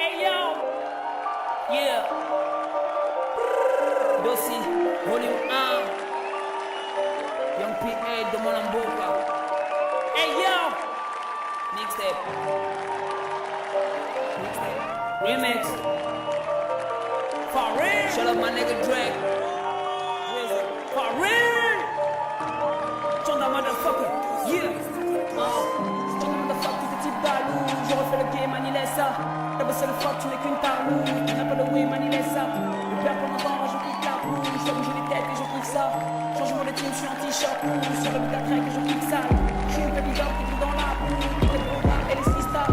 Hey yo, yeah. Dossi, volume 1. Young P.A. de Monamboka. Hey yo, mixtape. Remix. For real. Shut up my nigga Drake. For real. Chanda motherfucker. Yeah. Chanda motherfucker, petit balou. Je refais le game, man, il laisse ça. T'as bossé le fuck, tu n'es qu'une tarloue. Tu n'as pas de way, man, il laisse ça. Le père pendant temps, je pique la boue. Je fais bouger les têtes et je kiffe ça. Changement de team, je suis en t-shirt. Sur le beat à crack et je kiffe ça. Je suis une baby girl qui vit dans la boue. Les programmes et les sistas.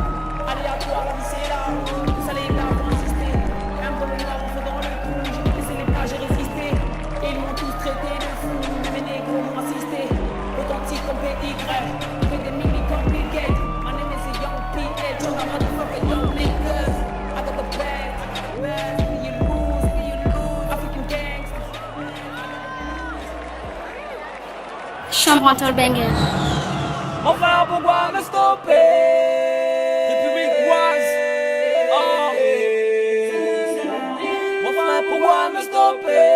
Aléatoire, la vie c'est là. Tout ça les là pour insister. Un peu le noir, on fait dans le coup. J'ai baissé les bras, j'ai résisté. Et ils m'ont tous traité de fou. Mes négros m'ont assisté. Authentique comme PY. Avec des mini complicated. My name is a young P.A. Just a motherfucker young niggas. I got the bag. You lose. African gangsters. Chambre entre banger. Mon frère, pourquoi me stopper? République Oise. Oh. Mon frère, pourquoi me stopper?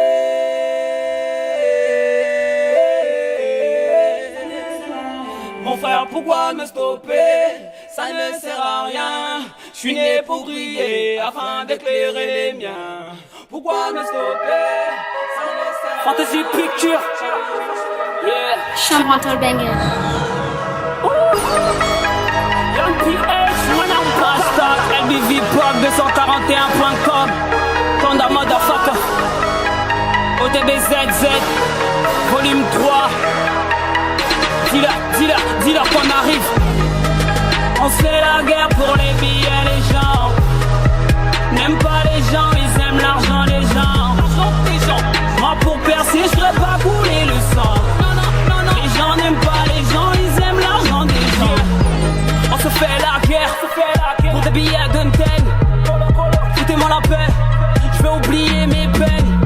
Mon frère, pourquoi me stopper? Ça ne sert à rien. Je suis né pour briller afin d'éclairer les miens. Pourquoi me stopper? Ça ne sert à rien. Fantasy Picture. Yeah. Chambre entre banger. Young PH, hashtag LBVPOC241.com. Conda motherfucker. OTBZZ, volume 3. Dis-leur qu'on arrive. On se fait la guerre pour les billets, les gens n'aiment pas les gens, ils aiment l'argent des gens. Moi pour percer, je ferais pas couler le sang. Les gens n'aiment pas les gens, ils aiment l'argent des gens. On se fait la guerre pour des billets d'antenne. Foutez-moi la paix, je vais oublier mes peines.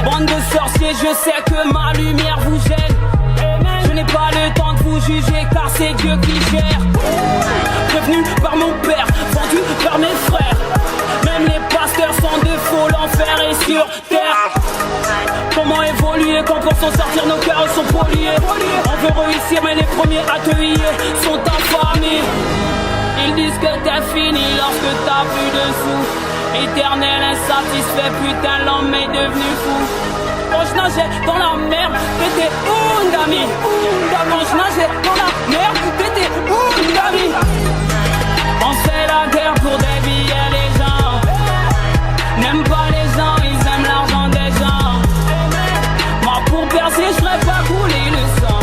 Bande de sorciers, je sais que ma lumière vous gêne. Je n'ai pas le temps de vous juger car c'est Dieu qui gère. Prévenu par mon père, vendu par mes frères. Même les pasteurs sont de faux, l'enfer est sur terre. Comment évoluer quand pour s'en sortir nos cœurs sont pollués. On veut réussir mais les premiers à te hier sont affamés. Ils disent que t'es fini lorsque t'as plus de sous. Éternel insatisfait, putain l'homme est devenu fou. Quand je nageais dans la mer, t'étais Undami. Quand je nageais dans la mer, t'étais Undami. On fait la guerre pour des billets, les gens n'aiment pas les gens, ils aiment l'argent des gens. Moi pour percer, je ferais pas couler le sang.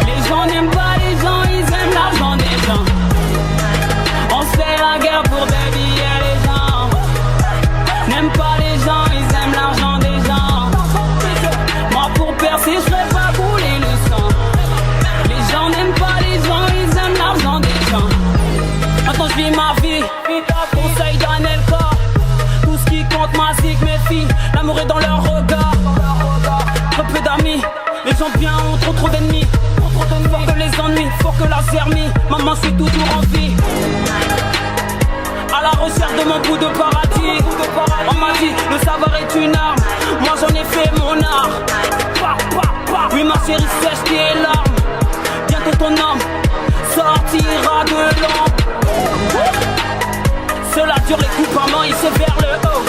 Les gens n'aiment pas les gens, ils aiment l'argent des gens. On fait la guerre pour des billets, les gens n'aiment pas les gens, ils aiment l'argent des gens. Moi pour percer, je ferais pas couler le sang. Les gens n'aiment pas les gens, ils aiment l'argent des gens. Maintenant je vis ma vie, conseil d'Anelka. Tout ce qui compte, ma zig, mes filles, l'amour est dans leur regard. Trop peu d'amis, les gens bien ont trop d'ennemis. Fort que les ennuis, fort que la zermie. Maman, je suis toujours en vie. À la recherche de mon bout de paradis. On m'a dit, le savoir est une arme. Moi j'en ai fait mon art. Oui ma chérie sèche tes larmes. Bientôt ton âme sortira de l'ombre. Cela dure, les coups par main, il se vers le haut.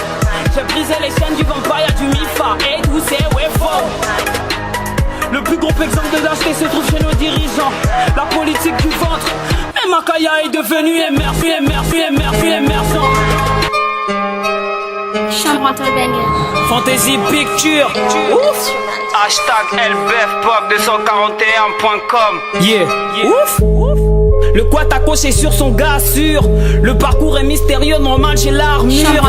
J'ai brisé les chaînes du vampire, du Mifa. Et tout c'est ouais faux. Le plus gros exemple de lâcheté se trouve chez nos dirigeants. La politique du ventre. Mais Makaya est devenu émergent. Chambre entre banger. Fantasy Picture. Ouf. Hashtag LBFPOC241.com. Yeah. Ouf. Le quattaco est sur son gars sûr. Le parcours est mystérieux, normal j'ai l'armure.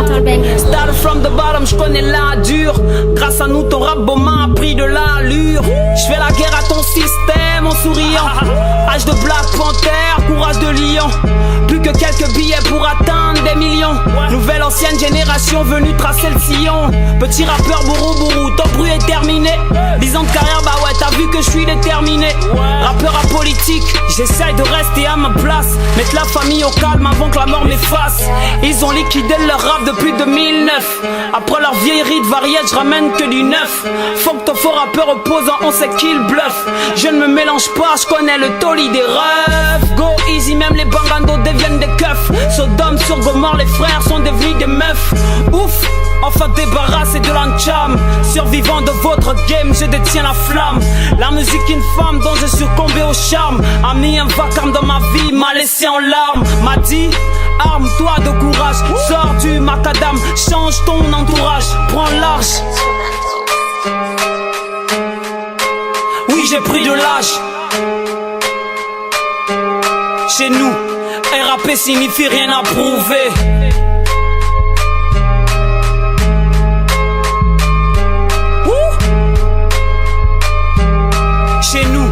Start from the bottom, je connais la dure. Grâce à nous ton rap bon m'a pris de l'allure. Je fais la guerre à ton système en souriant. Âge de Black Panther, courage de lion. Plus que quelques billets pour atteindre des millions. Nouvelle ancienne génération venue tracer le sillon. Petit rappeur bourrou bourrou, ton bruit est terminé. 10 ans de carrière, bah ouais, t'as vu que je suis déterminé. Rappeur à politique, j'essaye de rester à ma place. Mettre la famille au calme avant que la mort m'efface. Ils ont liquidé leur rap depuis 2009. Après leur vieillerie de variette, je ramène que du neuf. Faut que ton faux rappeur opposant, on sait qu'il bluffe. Je ne me mélange pas, je connais le toli des refs. Go easy, même les bangandos deviennent des keufs. Sodome sur Gomorre, les frères sont devenus des meufs. Ouf, enfin débarrassé de l'ancham. Survivant de votre game, je détiens la flamme. La musique infâme dont j'ai succombé au charme a mis un vacarme dans ma vie, m'a laissé en larmes. M'a dit, arme-toi de courage. Sors du macadam, change ton entourage. Prends large. Oui, j'ai pris de l'âge. Chez nous, RAP signifie rien à prouver. Chez nous,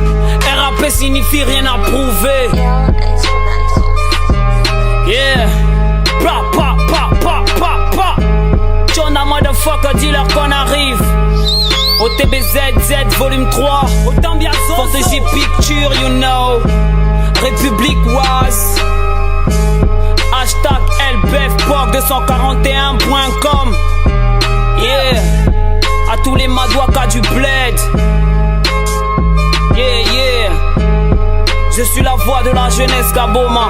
RAP signifie rien à prouver. Yeah. Pa pa pa pa pa pa. Jonah motherfucker, dis-leur qu'on arrive. Au TBZZ volume 3. Fantasy Picture, you know. République Oise. Hashtag LBFPOC241.com. Yeah. À tous les madouakas du bled. Yeah, yeah. Je suis la voix de la jeunesse Gaboma.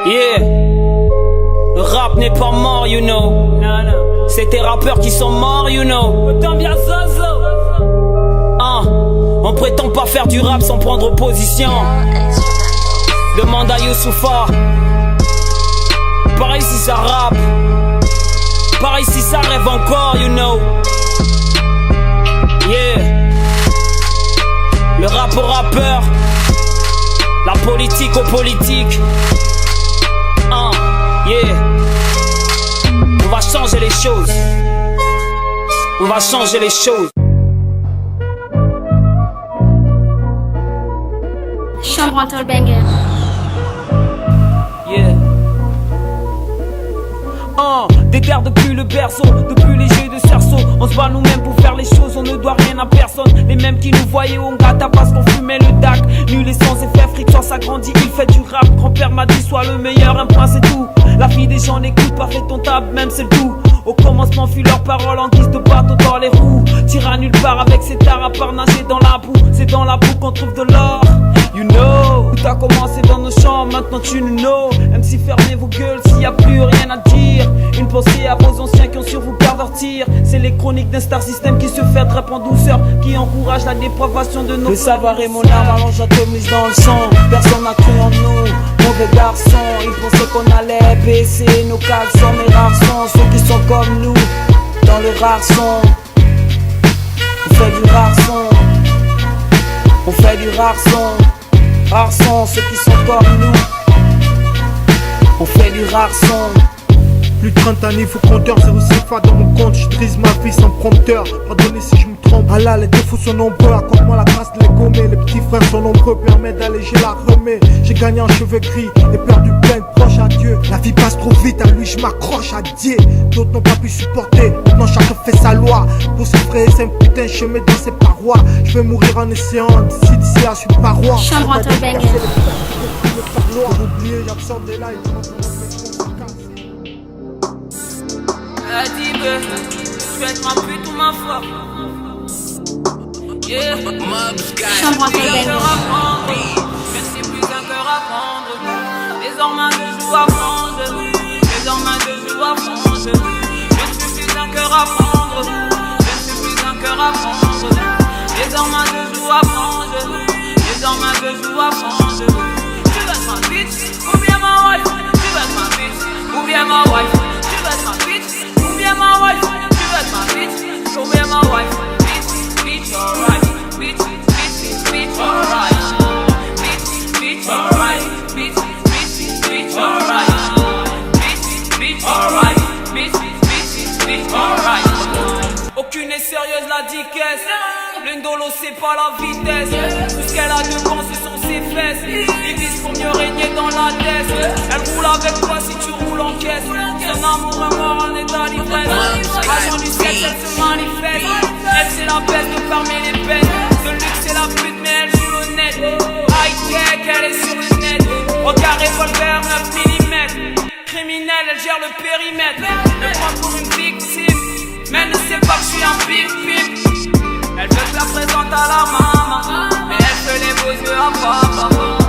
Yeah. Le rap n'est pas mort, you know. C'est tes rappeurs qui sont morts, you know. On prétend pas faire du rap sans prendre position. Demande à Youssoufa. Pareil si ça rappe. Pareil si ça rêve encore, you know. Yeah. Le rap au rappeur. La politique aux politiques. Yeah. On va changer les choses. On va changer les choses. Chambre entre banger. Yeah. Déterre depuis le berceau, depuis les jeux de cerceau. On se bat nous-mêmes pour faire les choses, on ne doit rien à personne. Les mêmes qui nous voyaient au gata parce qu'on fumait le dac. Nul et sans effet, friction s'agrandit, il fait du rap. Grand-père m'a dit sois le meilleur, un point c'est tout. La vie des gens n'écoute pas, fais ton table, même c'est le tout. Au commencement fut leurs paroles en guise de bateau dans les roues. Tire à nulle part avec ses tares à part nager dans la boue. C'est dans la boue qu'on trouve de l'or. You know, tout a commencé dans nos chambres, maintenant tu nous know. MC fermez vos gueules s'il y a plus rien à dire. Une pensée à vos anciens qui ont sur vous garde leur tir. C'est les chroniques d'un star system qui se fait très en douceur, qui encourage la dépravation de nos. Le savoir est mon arme, alors j'atomise dans le sang. Personne n'a cru en nous, mauvais garçons. Ils pensaient qu'on allait baisser nos caleçons. Mais rares sont ceux qui sont comme nous, dans le rare son. On fait du rare son. On fait du rare son. Rares sont ceux qui sont comme nous. On fait du rare son. Plus de 30 années, faut compteur, 0 CFA dans mon compte. Je trise ma vie sans prompteur. Pardonnez si je me trompe. Ah là, les défauts sont nombreux. Accorde-moi la grâce de les gommer. Les petits frères sont nombreux, permet d'alléger la remée. J'ai gagné en cheveux gris et perdu plein de proches à Dieu. La vie passe trop vite, à lui je m'accroche à Dieu. D'autres n'ont pas pu supporter, maintenant chacun fait sa loi. Pour se frayer, c'est un putain, je mets dans ses parois. Je vais mourir en essayant, d'ici là, je suis paroi. Chambre entre banger. Pour oublier, j'absorbe des lives. Adibe, tu veux être ma pute ou ma femme? Yeah. Chambre entre banger. Merci plus qu'un cœur à prendre. Désormais je joue à prendre. Désormais je joue à prendre. Je ne suis plus un cœur à prendre. Je ne suis plus un cœur à prendre. Désormais je joue à prendre. Désormais je joue à prendre. Tu veux être ma bitch ou bien ma wife? Tu veux être ma bitch ou bien ma wife? Tu veux être ma bitch? My wife, you bet my bitch, show me my wife. Bitch, bitch, alright. Bitch, bitch, bitch, alright. Bitch, bitch, alright. Bitch, bitch, bitch, alright. Bitch, bitch, alright. Bitch, bitch, bitch, alright. Aucune est sérieuse, la diquesse. L'Indolo, c'est pas la vitesse. Tout ce qu'elle a devant, ce sont ses fesses. Ils visent pour mieux régner dans la tête. Elle roule avec toi si tu roules en caisse. Son amour est mort en état d'ivresse. Agent du sexe, elle se manifeste. Elle, c'est la bête de parmi les bêtes. Ce luxe, c'est la pute, mais elle joue l'honnête. High-tech, elle est sur le net. Regard revolver, 9 mm. Criminelle, elle gère le périmètre. Me prend pour une victime, mais elle ne sait pas que je suis un bip-bip. Elle veut que je la présente à la maman, mais elle fait les beaux yeux à papa.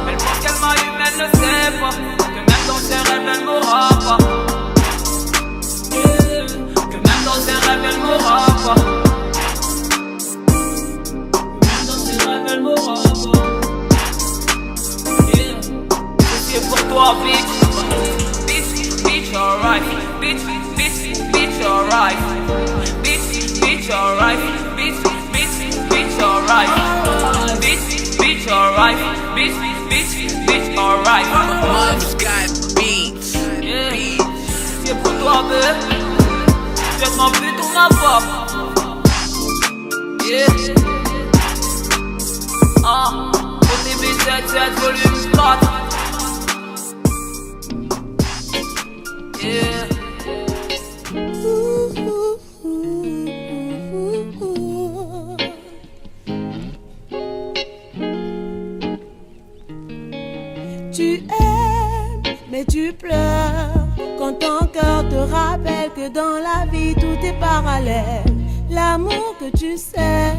Elle pense qu'elle m'allume, elle ne sait pas que même dans ses rêves, elle m'aura pas. Que même dans ses rêves, elle m'aura pas. Que même dans ses rêves, elle m'aura pas. Ceci est pour toi, bitch. Bitch, alright. Bitch, alright. Bitch, alright. Bitch, alright. Bitch, alright. Bitch, alright. Mom's got beats. Yeah. C'est pour toi, bébé. Je m'en fais ton apport. Yeah. OTB 77 volume 4. Yeah. Tu aimes, mais tu pleures quand ton cœur te rappelle que dans la vie tout est parallèle. L'amour que tu sais,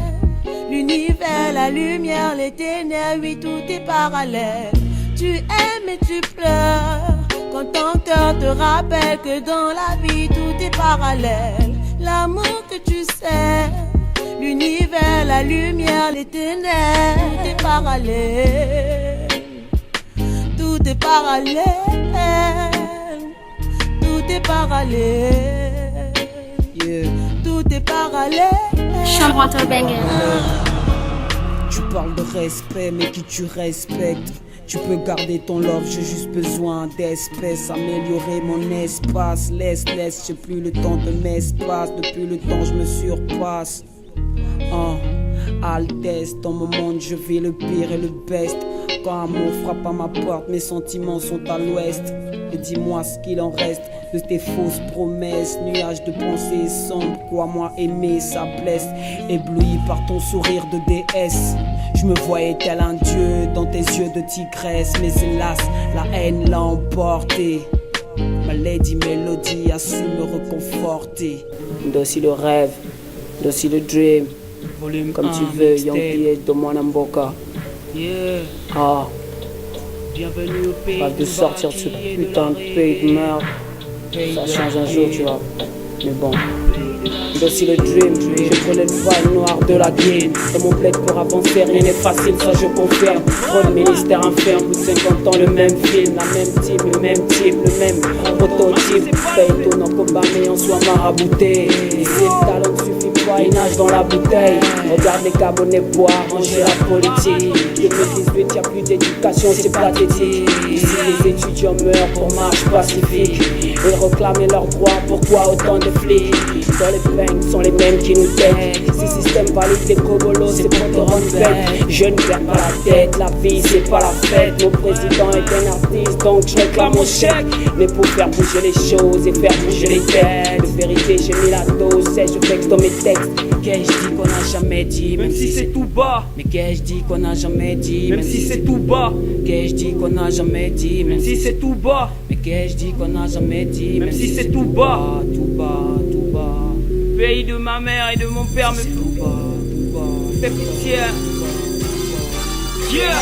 l'univers, la lumière, les ténèbres, oui tout est parallèle. Tu aimes et tu pleures quand ton cœur te rappelle que dans la vie tout est parallèle. L'amour que tu sais, l'univers, la lumière, les ténèbres, tout est parallèle. Tout est parallèle. Tout est parallèle. Yeah. Tout est parallèle. Chambre entre banger. Tu parles de respect, mais qui tu respectes? Tu peux garder ton love, j'ai juste besoin d'espèces. Améliorer mon espace. Laisse, j'ai plus le temps de m'espace. Depuis le temps je me surpasse. Altesse, dans mon monde je vis le pire et le best. Quand amour frappe à ma porte, mes sentiments sont à l'ouest. Et dis-moi ce qu'il en reste de tes fausses promesses. Nuages de pensées sombres, quoi moi aimer ça blesse. Ébloui par ton sourire de déesse, je me voyais tel un dieu dans tes yeux de tigresse. Mais hélas, la haine l'a emporté. Ma lady mélodie a su me reconforter. D'aussi le rêve, d'aussi le dream. Volume Comme 1, tu veux, Young mixtape. PH de Mwanamboka. Yeah. Bienvenue au pays Pas de sortir de ce putain de pays de merde. Ça change un jour, tu vois. Mais bon. Voici le dream, je prenais le voile noir de la game. Dans mon bled pour avancer, rien n'est facile, ça je confirme. Trop de ministère infirme, plus de 50 ans, le même film, la même type, le même type, le même prototype. Pas étonnant qu'Obama en soit marabouté. Si le talent ne suffit pas, il nage dans la bouteille. Regarde les Gabonais boire, manger la politique. 2018, y'a plus d'éducation, c'est pathétique. Ici les étudiants meurent pour marche pacifique. Ils réclament leurs droits, pourquoi autant de flics? Dans les bangs sont les mêmes qui nous têtent. Ces systèmes valident des cobolos, c'est pour te rendre bête. Je ne perds pas la tête, la vie c'est pas la fête. Mon président est un artiste, donc je réclame mon chèque. Mais pour faire bouger les choses et faire bouger les têtes, de vérité j'ai mis la dose, je vexe dans mes textes. Qu'ai-je dit qu'on n'a jamais dit, même si c'est tout bas. Mais qu'ai-je dit qu'on n'a jamais dit, même si c'est tout bas. Qu'ai-je dit qu'on n'a jamais dit, même si c'est tout bas. Mais qu'ai-je dit qu'on n'a jamais dit, même si c'est tout bas. Tout bas, tout bas. Pays de ma mère et de mon père me tout bas, tout bas. Fais pitié. Yeah.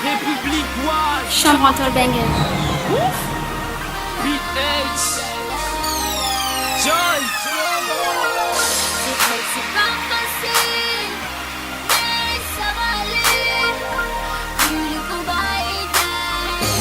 République One. Chambre entre banger. BH. Joy. C'est pas facile, mais ça va aller. Plus le combat est gagné.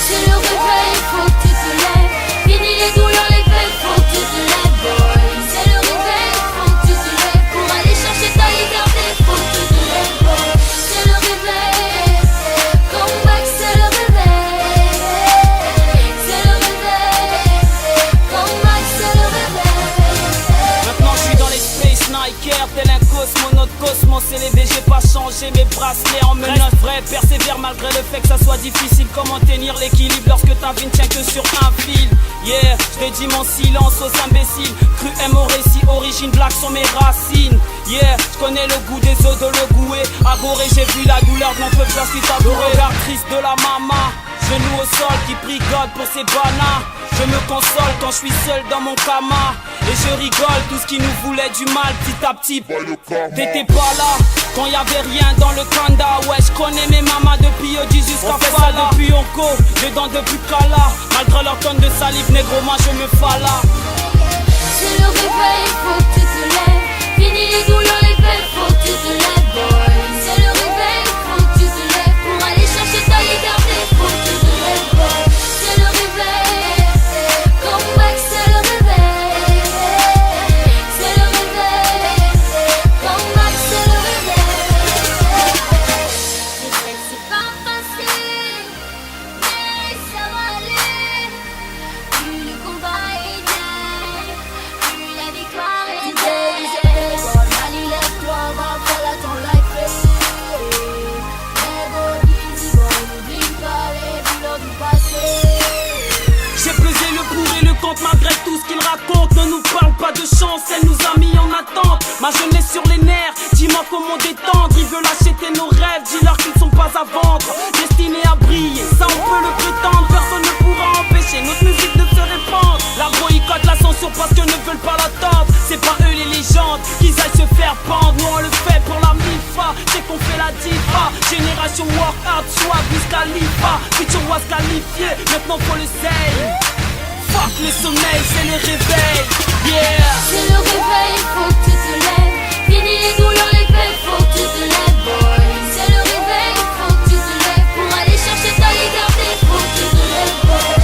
C'est le réveil, faut que tu te lèves. Fini les douleurs, les fêtes, faut que tu te lèves, boy. C'est le réveil, faut que tu te lèves. Pour aller chercher ta liberté, faut que tu te lèves, boy. C'est le réveil, come back, c'est le réveil. ranger mes bracelets en menottes. Vrai, persévère malgré le fait que ça soit difficile. Comment tenir l'équilibre lorsque ta vie ne tient que sur un fil? Yeah, je dédie mon silence aux imbéciles. Cru aime au récit, origine black sont mes racines. Yeah, je connais le goût des os de le goûter. Agoré, j'ai vu la douleur de mon peuple, j'en suis tabouret. Le regard triste de la maman, genou au sol qui prie God pour ses bananes. Je me console quand je suis seul dans mon cama. Et je rigole, tout ce qui nous voulait du mal petit à petit. T'étais pas là quand y'avait rien dans le Kanda. Ouais, je connais mes mamas depuis Odi jusqu'à Fala. Depuis Onko, dedans depuis Kala. Malgré leur tonne de salive, négro, moi je me fala. C'est le réveil, faut que tu te lèves. Fini les douleurs, les fêtes, faut que tu te lèves, boy. C'est le réveil, faut que tu te lèves. Pour aller chercher ta liberté, faut que tu te lèves, boy. C'est le réveil, come back, c'est le réveil. C'est le réveil, come back, c'est le réveil. Je sais que c'est pas facile, mais ça va aller. Plus le combat est dur, plus la victoire est dure. Allez, lève-toi, va faire ton life. Never easy, boy, n'oublie pas les douleurs du passé. J'ai pesé le pour et le contre malgré tout ce qu'il raconte. Ne nous parle pas de chance, elle nous a mis en attente. Ma jeunesse sur les nerfs, dis-moi comment détendre. Ils veulent acheter nos rêves, dis-leur qu'ils ne sont pas à vendre. Destinés à briller, ça on peut le prétendre. Personne ne pourra empêcher notre musique de se répandre. La boycotte, la censure parce que ne veulent pas l'attendre. C'est pas eux les légendes, qu'ils aillent se faire pendre. Nous on le fait pour la MIFA, c'est qu'on fait la diva. Génération work hard, swag jusqu'à l'IFA. Future was qualifié, maintenant faut le save. Fuck les sommeils, c'est le réveil, yeah. C'est le réveil, faut que tu te lèves. Fini les douleurs, les fêtes, faut que tu te lèves, boy. C'est le réveil, faut que tu te lèves. Pour aller chercher ta liberté, faut que tu te lèves, boy.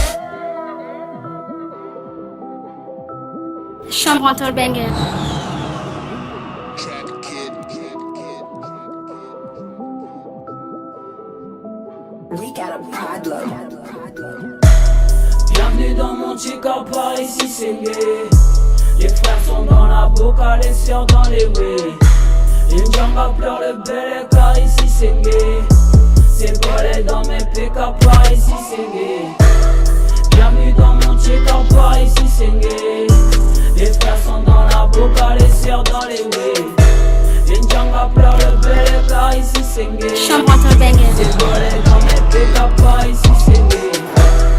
Chambre entre banger. Bienvenue dans mon chica, par ici c'est gay. Les frères sont dans la boca, les sœurs dans les way. Une jambe pleure le bel car ici c'est gay. C'est volé dans mes PK, par ici c'est gay. Bienvenue dans mon chica, par ici c'est gay. Les frères sont dans la boca, les sœurs dans les way. Une jambe pleure le bel car ici c'est gay. Chambre entre banger. C'est volé dans mes PK, par ici c'est gay.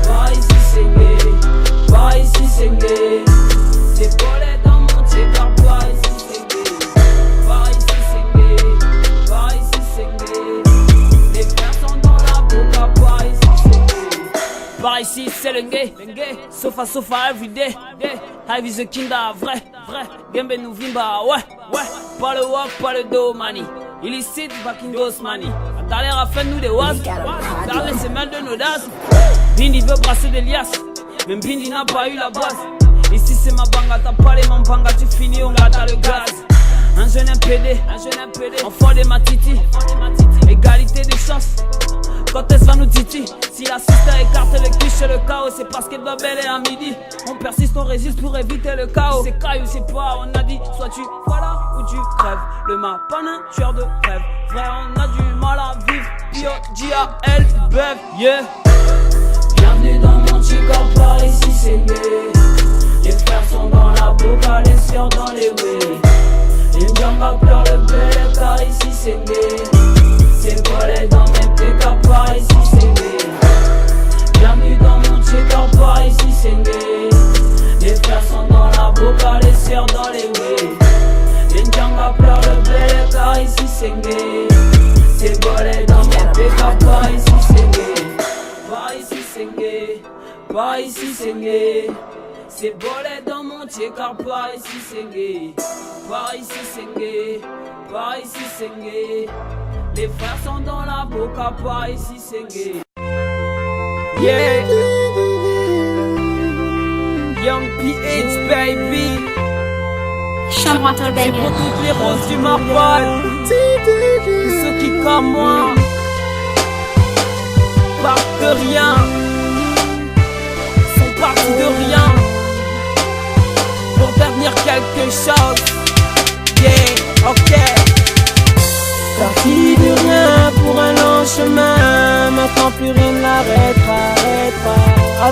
Par ici c'est gay, par ici c'est gay. C'est volé dans mon check-up, par ici c'est gay. Par ici c'est gay, par ici c'est gay. Les frères sont dans la boca, par ici c'est gay. Par ici c'est le gay, sofa sofa everyday. Hive is a kinda, vrai, Gembe nous vimba, ouais. Pas le walk, pas le dos, mani. Illicite, back in those money. T'as l'air à faire nous des was. T'as l'air c'est mal de nos das. Bindi veut brasser des liasses. Même Bindi n'a pas eu la base. Ici c'est ma banga, t'as pas les mampanga, tu finis, on gâte le gaz. Un jeune MPD, enfant de ma titi. Égalité des chances. Quand est-ce va nous titi? Si la sister écarte le cul chez le chaos, c'est parce qu'elle va belle et à midi. On persiste, on résiste pour éviter le chaos. C'est caillou, c'est pas, on a dit, soit tu voilà ou tu crèves. Le map, pas un tueur de rêve. Vrai, on a du mal à vivre. Bio-J-A-L, bev, yeah. Bienvenue dans mon chica, par ici c'est gay. Les frères sont dans la boca, les sœurs dans les way. Une jambe pleure le bel car ici c'est gay. C'est volé dans mes PK, par ici c'est gay. Bienvenue dans mon check-up, par ici c'est gay. Les frères sont dans la boca, les sœurs dans les way. Une jambe pleure le bel car ici c'est gay. C'est volé dans mes PK, par ici c'est gay. Par ici c'est gay, par ici c'est gay. C'est volé dans mon check-up, par ici c'est gay. Par ici c'est gay, par ici c'est gay. Les frères sont dans la boca, par ici c'est gay. Yeah. Young PH baby. Chambre entre Pour banger. toutes les roses du Marpal. Tous ceux qui comme moi partent de rien, sont partis de rien pour devenir quelque chose. Yeah, ok.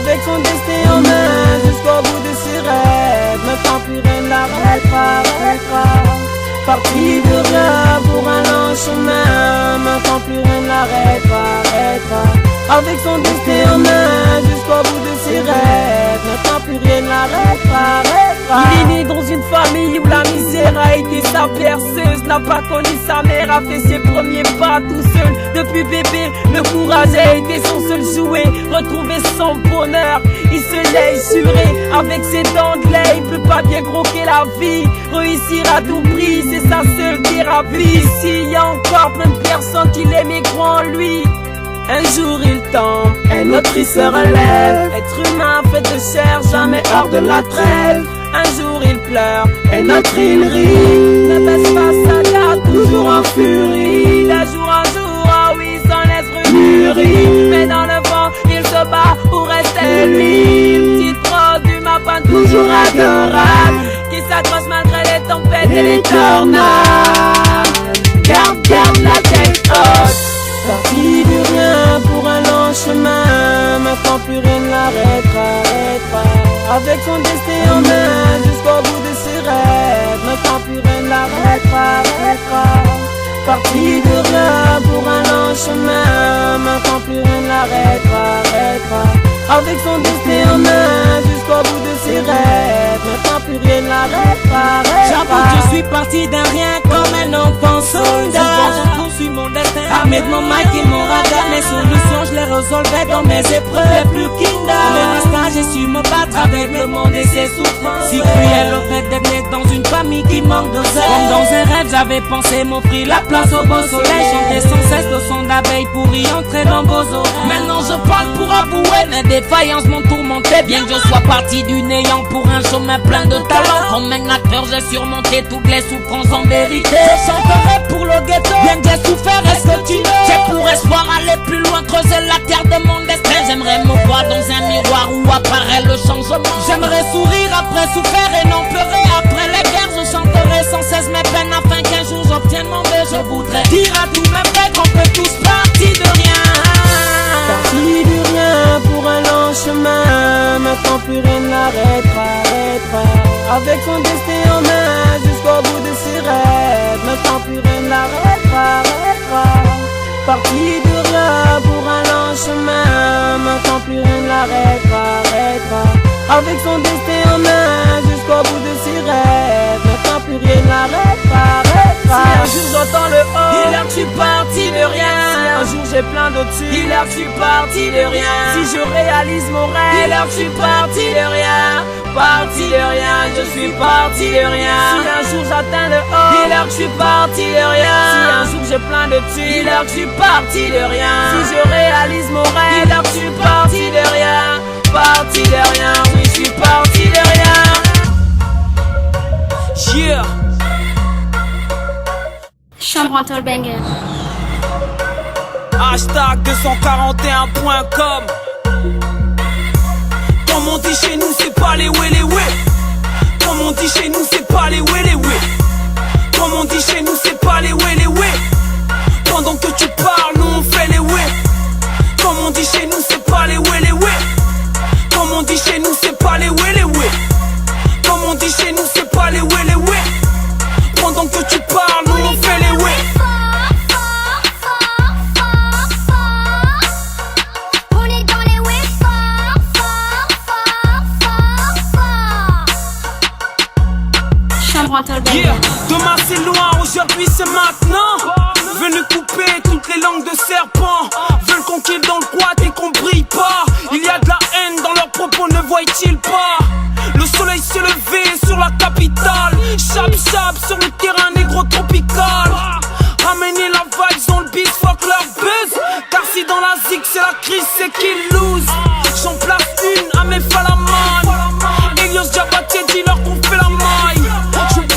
Avec son destin en main jusqu'au bout de ses rêves. Maintenant plus rien ne l'arrêtera. Parti de rien pour un long chemin. Maintenant plus rien ne l'arrêtera. Avec son destin en main jusqu'au bout de ses rêves. Maintenant plus rien ne l'arrêtera. Il est né dans une famille où la misère a été sa berceuse. N'a pas connu sa mère, a fait ses premiers pas tout seul. Depuis bébé, le courage a été son seul jouet. Retrouver son bonheur, il se l'est assuré. Avec ses dents de lait, il peut pas bien croquer la vie. Réussir à tout prix, c'est sa seule thérapie. S'il y a encore plein de personnes qui l'aiment et croient en lui, un jour il tombe, un autre il se relève. Être humain fait de chair, jamais hors de la trêve. Un jour il pleure, un autre il rit. Ne baisse pas sa garde, toujours en furie. De jour en jour, ah oui, son esprit mûrit. Mais dans le fond, il se bat pour rester lui. Une petite rose du matin toujours adorable, qui s'accroche malgré les tempêtes et les tornades. Garde la tête haute. Parti de rien pour un long chemin. Maintenant plus rien ne l'arrêtera. Avec son destin en main jusqu'au bout de ses rêves. Maintenant plus rien ne l'arrêtera. Parti de rien pour un long chemin. Maintenant plus rien ne l'arrêtera. Avec son destin en main jusqu'au bout de ses rêves. Maintenant plus rien ne l'arrêtera. J'avoue que je suis parti d'un rien comme un enfant soldat. Je poursuis mon destin armé de mon mic et mon radar. Mes solutions je les résolvais dans mes épreuves les plus kinda. Mais l'instant j'ai su me battre avec le monde et ses souffrances. Si cruel au fait d'être né dans une famille qui manque de zèle. Comme dans un rêve j'avais pensé m'offrir la place au beau soleil. Chanter sans cesse le son d'abeilles pour y entrer dans vos oreilles. Maintenant je parle pour avouer mes défaillances m'ont tourmenté. Bien que je sois parti du néant pour un chemin plein de talent. Comme un acteur j'ai surmonté toutes les souffrances en vérité. Je chanterai pour le ghetto, bien que j'ai souffert, est-ce que tu know? J'ai pour espoir aller plus loin, creuser la terre de mon destin. J'aimerais me voir dans un miroir où apparaît le changement. J'aimerais sourire après souffrir et non pleurer après les guerres. Je chanterai sans cesse mes peines afin qu'un jour j'obtienne mon but. Je voudrais dire à tous mes frères qu'on peut tous partir de rien. Parti de rien pour un long chemin. Maintenant plus rien ne l'arrêtera. Avec son destin en main jusqu'au bout de ses rêves. Maintenant plus rien ne l'arrêtera. Parti de rien pour un long chemin. Maintenant plus rien ne l'arrêtera. Avec son destin en main jusqu'au bout de ses rêves. Maintenant plus rien ne l'arrêtera. Si un jour j'entends le haut, il a que je suis parti de rien. Si un jour j'ai plein de dessus, il a que je suis parti de rien. Si je réalise mon rêve, il a que je suis parti de rien. Parti de rien, je suis parti de rien. Si un jour j'atteins le haut, il a que je suis parti de rien. Si un jour j'ai plein de dessus, il a que je suis parti de rien. Si je réalise mon rêve, il a que je suis parti de rien. Parti de rien, oui je suis parti de rien. Yeah. Chambre banger. Hashtag 241.com. Comme on dit chez nous, c'est pas les ouais les ouais. Comme on dit chez nous, c'est pas les ouais les ouais. Comme on dit chez nous, c'est pas les ouais les ouais. Pendant que tu parles, nous on fait les ouais. Comme on dit chez nous, c'est pas les ouais les ouais. Comme on dit chez nous, c'est pas les ouais les ouais. Comme on dit chez nous, c'est pas les ouais les ouais. Pendant que tu parles, nous on fait les ouais. Yeah. Demain c'est loin, aujourd'hui c'est maintenant. Venus couper toutes les langues de serpent. Veulent qu'on kill dans le quad et qu'on brille pas. Il y a de la haine dans leurs propos, ne voient-ils pas? Le soleil s'est levé sur la capitale. Chap chap sur le terrain négro tropical. Ramenez la vibe dans le beat, fuck leur buzz. Car si dans la zig c'est la crise, c'est qu'ils lose. J'en place une à mes falaman. Elios Diabaté, dis-leur qu'on fait la maille.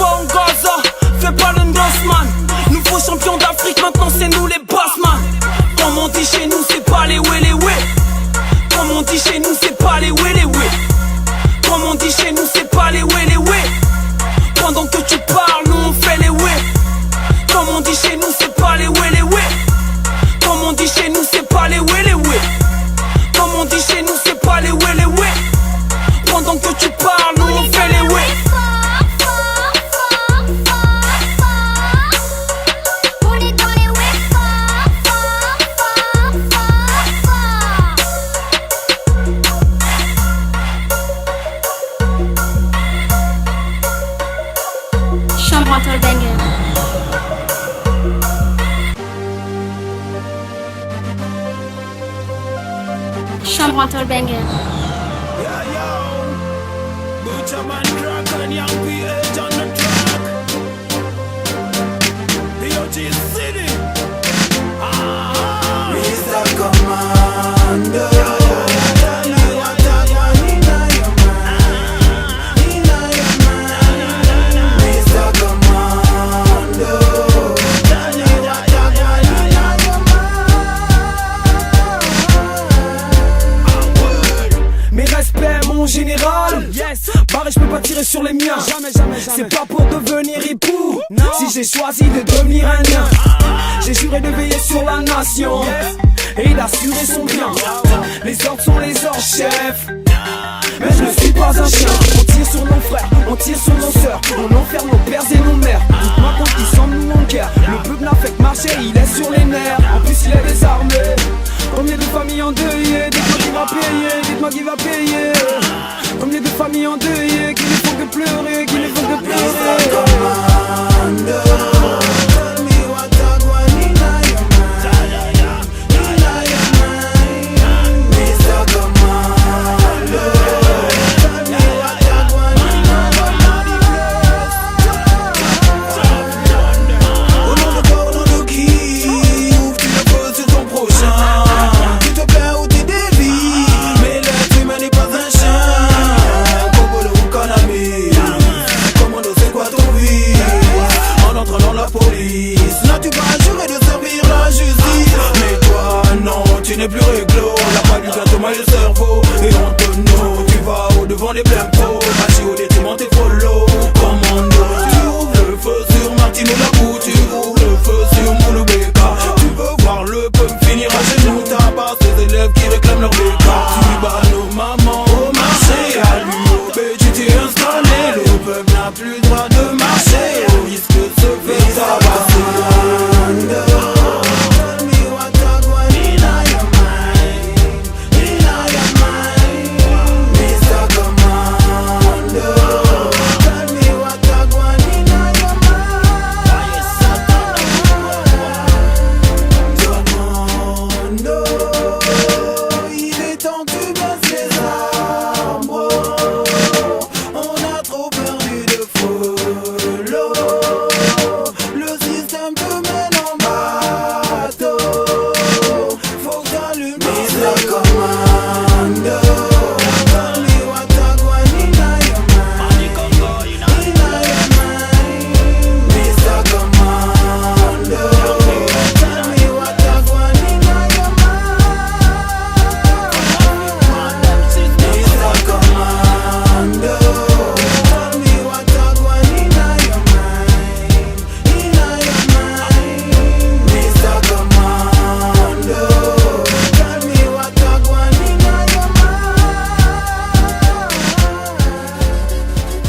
En Gaza, fais pas le man. Nouveau champion d'Afrique, maintenant c'est nous les bossman. Comme on dit chez nous, c'est pas les ouais les ouais. Comme on dit chez nous, c'est pas les ouais les ouais. Comme on dit chez nous, c'est pas les ouais les ouais. Pendant que tu parles, nous on fait les ouais. Comme on dit chez nous, c'est pas les ouais les ouais. Comme on dit chez nous, c'est pas les ouais les ouais. Comme on dit chez nous, c'est pas les ouais les ouais. Chambre Mental Banger. Mr. Commander. Général, yes. Barré, je peux pas tirer sur les miens. Jamais. C'est pas pour devenir époux. Non. Si j'ai choisi de devenir un nain, j'ai juré de veiller sur la nation, yes. Et d'assurer son bien. Les ordres sont les ordres, chef. Mais je ne suis pas un chien. On tire sur nos frères, on tire sur nos sœurs, on enferme nos pères et nos mères. Dites-moi quand ils sont nous en guerre. Le peuple n'a fait que marcher, il est sur les nerfs. En plus il est désarmé. Combien de familles endeuillées? Dites-moi qui va payer, dites-moi qui va payer. Combien de familles endeuillées qui ne font que pleurer, qui ne font que pleurer. Tu n'es plus réglo, la balle du gâteau mal le cerveau. Et on te know, tu vas au devant des blancos. Assis au détriment tes follow. Commando, tu ouvres le feu sur Martino Labou. Tu ouvres le feu sur Moulou Beka. Tu veux voir le peuple finir à genoux. Tabasse tes élèves qui réclament leur béca. Tu bats nos mamans au marché. À l'UOB tu t'es installé. Le peuple n'a plus le droit de marcher. Au risque de se faire tabasser.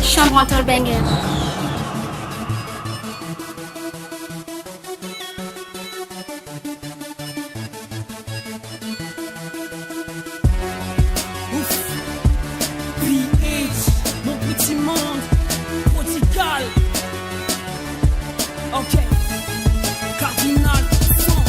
Chambre Mental Banger. Mon petit monde prodigal. Ok, cardinal, son.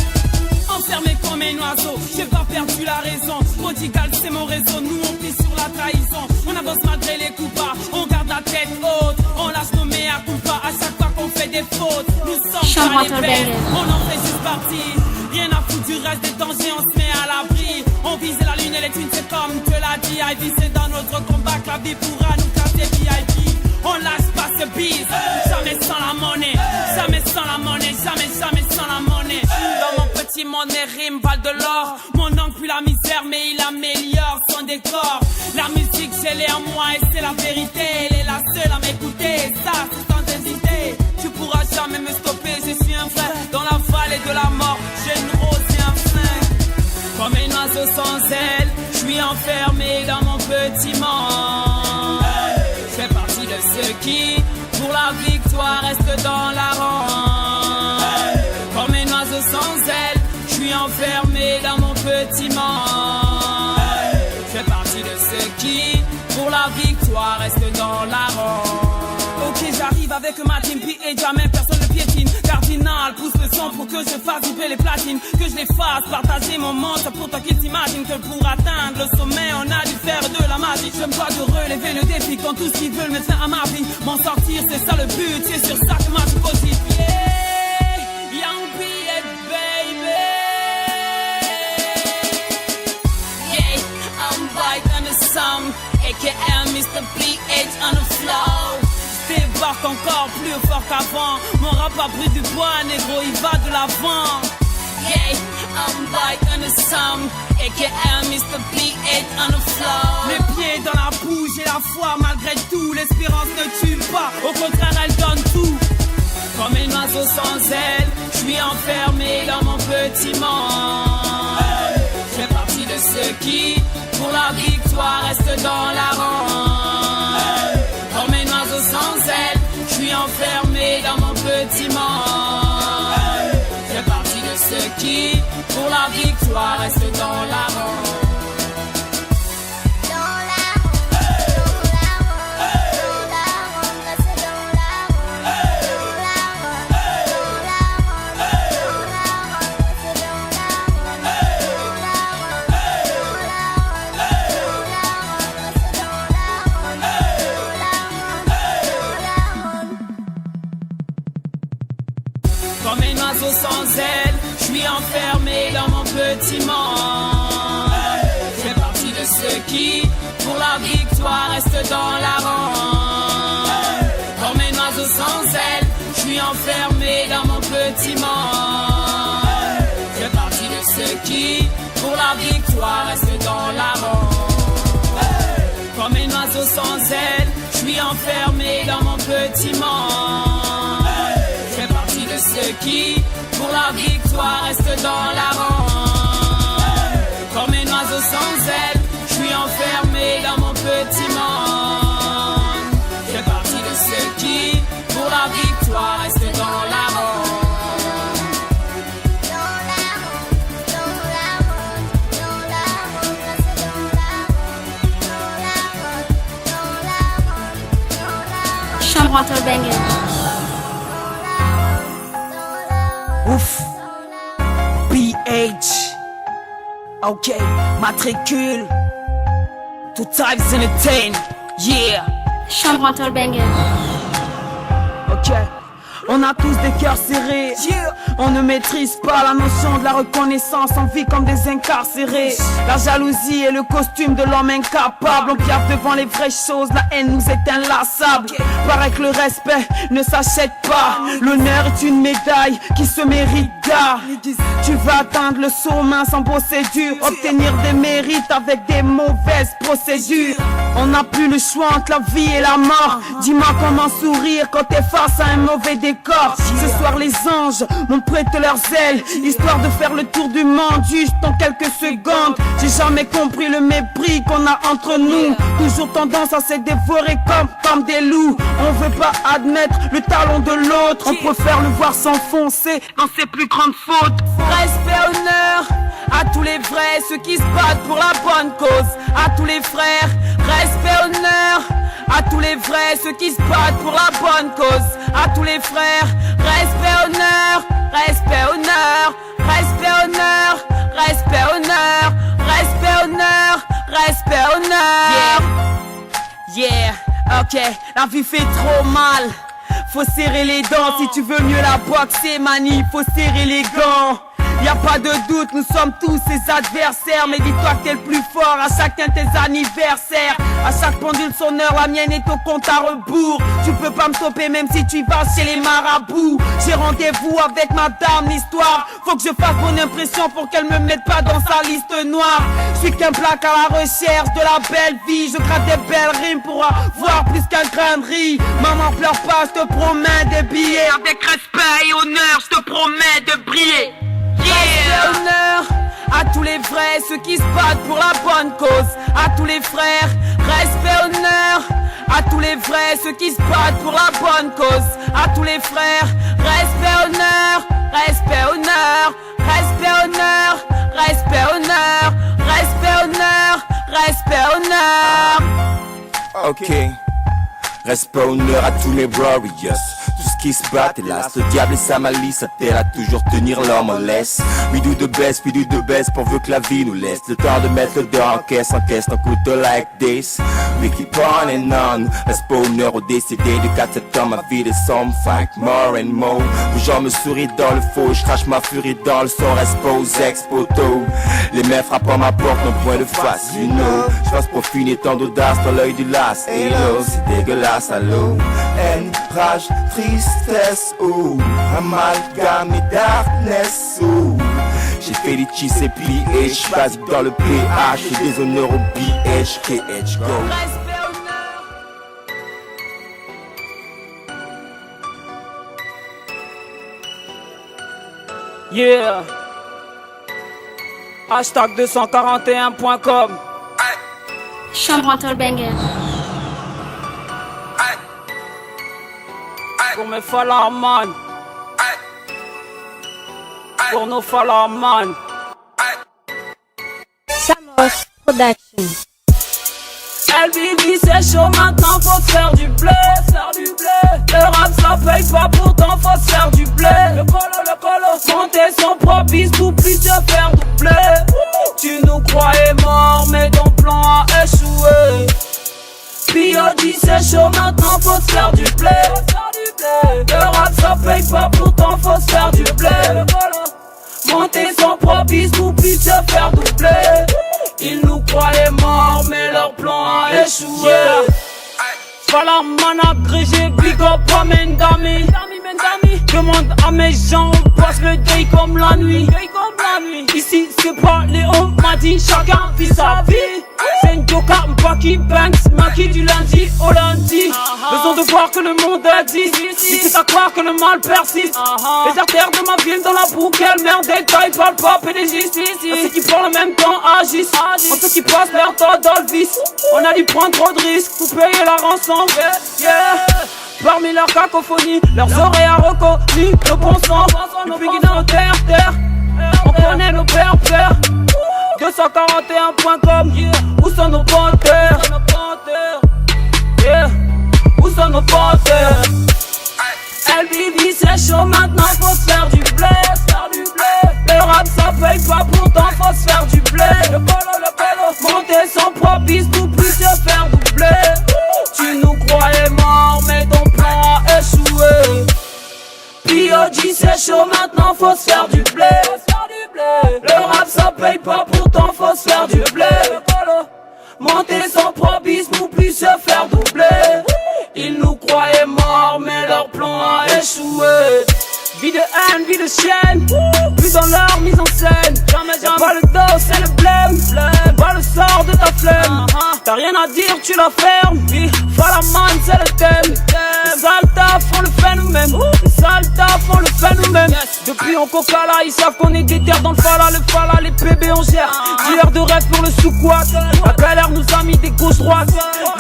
Enfermé comme un oiseau, j'ai pas perdu la raison. Prodigal, c'est mon réseau, nous on plie sur la trahison. On avance malgré les coups bas, on garde la tête haute. On lâche nos mea culpa à chaque fois qu'on fait des fautes. Nous sommes pas les bêtes, on en fait juste partie. Rien à foutre du reste des dangers, on se met à l'abri. On vise la lune et les thunes, c'est comme te l'a dit. Ivy, c'est dans notre combat que la vie pourra nous casser VIP. On lâche pas ce bise, jamais sans la monnaie. Jamais sans la monnaie, jamais sans la monnaie. Dans mon petit monde, mes rimes valent de l'or. Mon oncle pue la misère, mais il améliore son décor. La musique, j'ai l'ai en moi et c'est la vérité. Elle est la seule à m'écouter, ça c'est sans hésiter. Tu pourras jamais me stopper, je suis un frère. Dans la vallée de la mort, j'ai une rose et un flingue. Comme un oiseau sans aile, je suis enfermé dans mon petit monde. Je fais partie de ceux qui, pour la victoire, restent dans la ronde. Comme un oiseau sans aile, je suis enfermé dans mon petit monde. Je fais partie de ceux qui, pour la victoire, restent dans la ronde. Ok, j'arrive avec ma team, puis et jamais personne ne piétine. Cardinal pousse le son pour que que je fasse vibrer les platines, que je les fasse partager mon monde. C'est pour toi qu'ils s'imaginent que pour atteindre le sommet, on a dû faire de la magie. Je me dois de relever le défi quand tout ce qu'ils veulent mettre à ma vie. M'en sortir, c'est ça le but, c'est sur ça que ma vie positive. Yeah, young P.H. baby. Yeah, I'm white on the sun, aka Mr. P.H. on the floor. Débarque encore plus fort qu'avant. Mon rap a pris du bois, négro, il va de l'avant. Yeah, I'm white on the sun, aka Mr. P.H. on the floor. Les pieds dans la boue, j'ai la foi malgré tout. L'espérance ne tue pas, au contraire elle donne tout. Comme un oiseau sans aile, je suis enfermé dans mon petit monde. Je fais partie de ceux qui, pour la victoire, restent dans la ronde. Comme un oiseau sans aile, je suis enfermé dans mon petit monde. Je fais partie de ceux qui, pour la victoire, restent dans la ronde. Comme un oiseau sans aile, je suis enfermé dans mon petit monde. Je fais partie de ceux qui, pour la victoire, restent dans la ronde. Comme un oiseau sans aile, je suis enfermé dans mon petit monde. Je fais partie de ceux qui, pour la victoire, restent dans la ronde. Comme un oiseau sans aile, je suis enfermé dans mon petit monde. De ceux qui, pour la victoire, restent dans la ronde. Comme un oiseau sans aile, je suis enfermé dans mon petit monde. Je fais partie de ceux qui, pour la victoire, restent dans la ronde. Chambrateur banger. Ouf, PH, ok, matricule, Two Types Entertain, yeah. Chambrateur banger. Ok, on a tous des cœurs serrés, yeah. On ne maîtrise pas la notion de la reconnaissance, on vit comme des incarcérés. La jalousie est le costume de l'homme incapable, on piaffe devant les vraies choses, la haine nous est inlassable. Paraît que le respect ne s'achète pas, l'honneur est une médaille qui se mérite gars. Tu vas atteindre le sommet sans procédure, obtenir des mérites avec des mauvaises procédures. On n'a plus le choix entre la vie et la mort. Dis-moi comment sourire quand t'es face à un mauvais décor. Ce soir les anges m'ont prêté leurs ailes, histoire de faire le tour du monde juste en quelques secondes. J'ai jamais compris le mépris qu'on a entre nous, toujours tendance à se dévorer comme des loups. On veut pas admettre le talent de l'autre, on préfère le voir s'enfoncer dans ses plus grandes fautes. Respect, honneur à tous les vrais, ceux qui se battent pour la bonne cause. À tous les frères, respect, honneur à tous les vrais, ceux qui se battent pour la bonne cause. À tous les frères, respect, honneur, respect, honneur, respect, honneur, respect, honneur, respect, honneur, respect, honneur. Yeah, ok, la vie fait trop mal. Faut serrer les dents si tu veux mieux la boxer, mani, faut serrer les gants. Y'a pas de doute, nous sommes tous ses adversaires. Mais dis-toi que t'es le plus fort à chacun de tes anniversaires. À chaque pendule son heure, la mienne est au compte à rebours. Tu peux pas me stopper même si tu vas chez les marabouts. J'ai rendez-vous avec madame l'histoire. Faut que je fasse bonne impression pour qu'elle me mette pas dans sa liste noire. Je suis qu'un plaque à la recherche de la belle vie. Je gratte des belles rimes pour avoir plus qu'un grain de riz. Maman pleure pas, je te promets des billets. Avec respect et honneur, je te promets de briller. Yeah. Honneur à tous les vrais, ceux qui se battent pour la bonne cause. À tous les frères, respect, honneur à tous les vrais, ceux qui se battent pour la bonne cause. À tous les frères, respect, honneur, respect, honneur, respect, honneur, respect, honneur, respect, honneur, respect, honneur. Ok, respect, honneur à tous les warriors. Tout ce qui se battent, hélas. Le diable et sa malice attellent à toujours tenir l'homme en laisse. We do the best pourvu que la vie nous laisse. Le temps de mettre le dehors en caisse, un couteau like this. We keep on and on. Reste pas honneur au décédé du 4 septembre, ma vie descend, fight more and more. Où j'en me souris dans le faux, je crache ma furie dans le son, reste pas aux ex-potos. Les mains frappent à ma porte, un point de face, you know. J'passe pour finir tant d'audace dans l'œil du las. Hello, c'est dégueulasse, allô. Haine, rage, tristesse, oh. Amalgame et darkness, oh. J'ai fait des cheese et pliés, j'suis basique dans le PH, j'ai des honneurs au BH, KH, go. Yeah. Hashtag 241.com. Chambre entre banger. Pour mes Falaman. Pour nos Falaman. Samos Production. LBB c'est chaud maintenant, faut se faire du blé. Le rap ça paye pas, pourtant faut se faire du blé. Le colo, monter son propre bis pour plus se faire doubler. Tu nous croyais morts mais ton plan a échoué. P.O.D. c'est chaud maintenant, faut se faire du blé. Le rap ça paye pas, pourtant faut se faire du blé. Monter son propre bis pour plus se faire doubler. Ils nous croyaient morts mais leur plan a échoué. Falaman agrégé, big up à Mendami. Demande à mes gens, on passe le day comme la nuit. Ici c'est pas Léon, m'a dit chacun vit sa vie. C'est une Joka, Mbaki, Banks, Maki du lundi au lundi. Besoin de voir que le monde existe. Ici à croire que le mal persiste. Les artères de ma ville dans la boue, quelle merde détail, parle pas PDG. Ceux qui parlent en même temps agissent. En ceux qui passent leur temps dans le vice. On a dû prendre trop de risques pour payer la rançon. Parmi leurs cacophonies, leurs oreilles a reconnu le bon sens. Depuis qu'ils sont terre, on connaît nos pères. 241.com, où sont nos panthères? Où sont nos panthères? LBB c'est chaud maintenant, faut se faire du blé. Le rap ça paye pas, pourtant faut se faire du blé. Le colo, monter son propre bis pour plus se faire doubler. Tu nous croyais morts mais ton plan a échoué. P.O.D. c'est chaud maintenant, faut se faire du blé. Le rap ça paye pas, pourtant faut se faire du blé. Monter son propre bis pour plus se faire doubler. Ils nous croyaient morts mais leur plan a échoué. Vie de haine, vie de chienne, plus dans leur mise en scène. Jamais pas le dos, c'est le blême. Pas le sort de ta flemme. T'as rien à dire, tu la fermes. Falaman, c'est le thème. Les saltas font le fait nous-mêmes. Les saltas font le fait nous-mêmes. Depuis on coca là, ils savent qu'on est déter dans le fala, les PB on gère. Dealer de rêve pour le sous-quad. La galère nous a mis des gauches-droites.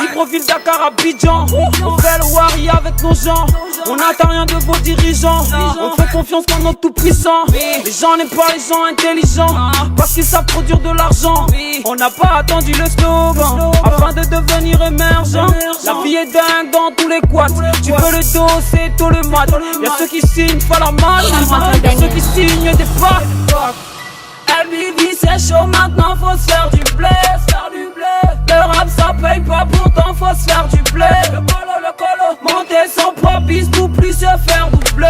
Libreville, Dakar, Abidjan. On fait le wari avec nos gens. On n'attend rien de vos dirigeants. On fait confiance dans notre tout-puissant. Les gens n'aiment pas les gens intelligents, parce qu'ils savent produire de l'argent. On n'a pas attendu le slogan afin de devenir émergent. La vie est dingue dans tous les quads. Tu veux le dos, c'est tout le mat. Y'a ceux qui signent Falaman, y'a ceux qui signent des packs. LBB c'est chaud maintenant, faut se faire du blé. Le rap ça paye pas, pourtant faut se faire du blé. Le colo, monter son propre bis pour plus se faire doubler.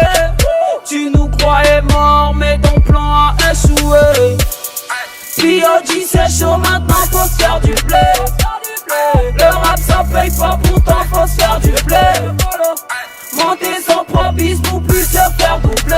Tu nous croyais morts mais ton plan a échoué. P.O.D. c'est chaud maintenant, faut se faire du blé. Le rap ça paye pas, pourtant faut se faire du blé. Monter son propre bis pour plus se faire doubler.